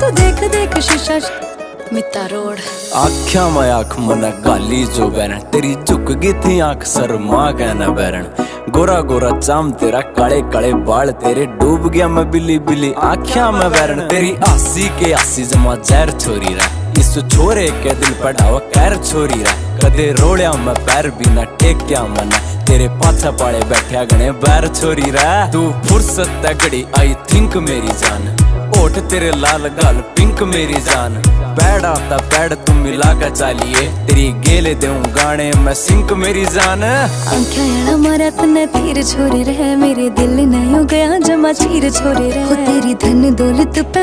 तू देख देख शीशा मिता रोड। आख्या में आँख मन गाली जो बैरन, तेरी झुक गई थी आँख शर्मा कहना बैरन। गोरा गोरा चाम तेरा, काले काले बाल तेरे, डूब गया मैं बिली बिली आख्या में बैरन। तेरी आसी के आसी जमा जहर छोरी रहा, इस छोरे के दिल पढ़ावा कैर छोरी रहा। कदे रोड़िया में पैर बिना टेक्या मना, तेरे पाछा पाड़े बैठा गणे बैर छोरी रहा। तू फुर्सत तगड़ी आई थिंक मेरी जान, ओठ तेरे लाल गाल पिंक मेरी जान। पैड आता पैड तुम मिला कर चालिए, तेरी गेले दूं गाने में सिंक मेरी जान। आंखें मारा तने तीर छोरे रहे, मेरे दिल नहीं हो गया जमा चीर छोरे रहे। तेरी धन दौलत पे